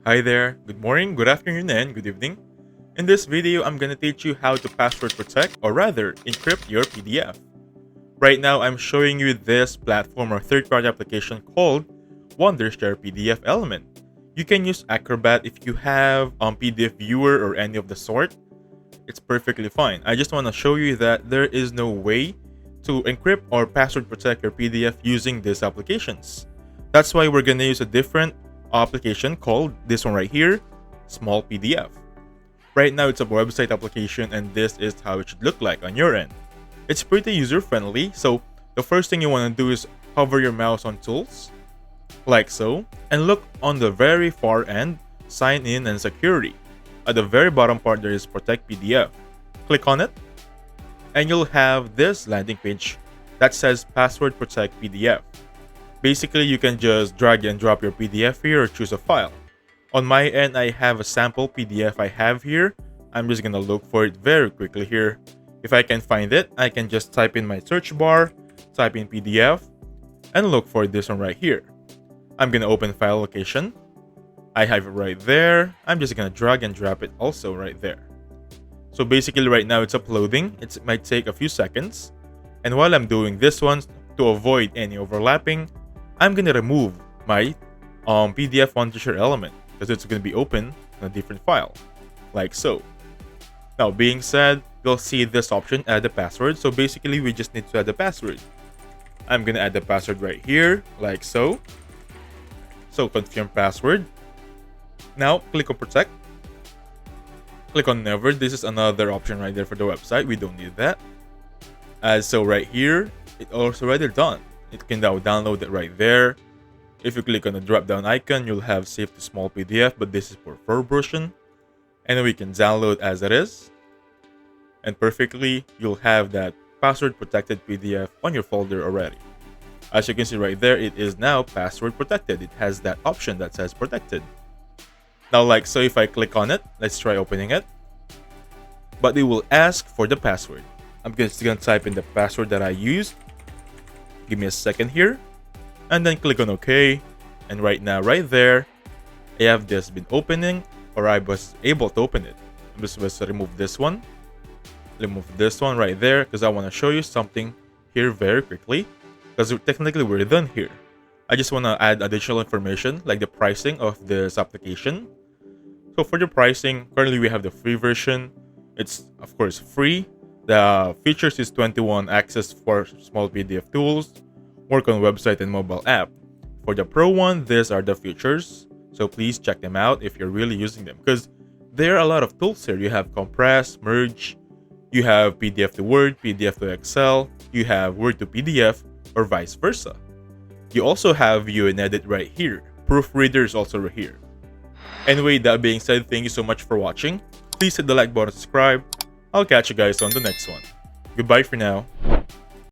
Hi there, good morning, good afternoon, and good evening. In this video, I'm gonna teach you how to password protect, or rather, encrypt your PDF. Right now, I'm showing you this platform or third-party application called Wondershare PDF Element. You can use Acrobat if you have PDF Viewer or any of the sort. It's perfectly fine. I just want to show you that there is no way to encrypt or password protect your PDF using these applications. That's why we're gonna use a different application called this one right here, Small PDF. Right now it's a website application and this is how it should look like on your end. It's pretty user friendly, so the first thing you want to do is hover your mouse on tools, like so, and look on the very far end, sign in and security. At the very bottom part there is protect PDF. Click on it and you'll have this landing page that says password protect PDF. Basically, you can just drag and drop your PDF here or choose a file. On my end, I have a sample PDF I have here. I'm just gonna look for it very quickly here. If I can find it, I can just type in my search bar, type in PDF, and look for this one right here. I'm gonna open file location. I have it right there. I'm just gonna drag and drop it also right there. So basically right now it's uploading. It might take a few seconds. And while I'm doing this one, to avoid any overlapping, I'm gonna remove my PDF Wondershare element because it's gonna be open in a different file, like so. Now, being said, you'll see this option, add a password. So basically, we just need to add a password. I'm gonna add the password right here, like so. So confirm password. Now, click on protect. Click on never. This is another option right there for the website. We don't need that. As so right here, it's also already done. It can now download it right there. If you click on the drop down icon, you'll have save to small PDF, but this is for full version. And then we can download as it is. And perfectly, you'll have that password protected PDF on your folder already. As you can see right there, it is now password protected. It has that option that says protected. Now, like so, if I click on it, let's try opening it. But it will ask for the password. I'm just gonna type in the password that I used. Give me a second here, and then click on OK. And right now, right there, I have this been opening, or I was able to open it. I'm just going to remove this one right there, because I want to show you something here very quickly, because technically we're done here. I just want to add additional information like the pricing of this application. So for the pricing, currently we have the free version. It's of course free. The features is 21 access for small PDF tools, work on website and mobile app. For the pro one, these are the features. So please check them out if you're really using them, because there are a lot of tools here. You have compress, merge, you have PDF to Word, PDF to Excel, you have Word to PDF, or vice versa. You also have view and edit right here. Proofreader is also right here. Anyway, that being said, thank you so much for watching. Please hit the like button, subscribe. I'll catch you guys on the next one. Goodbye for now.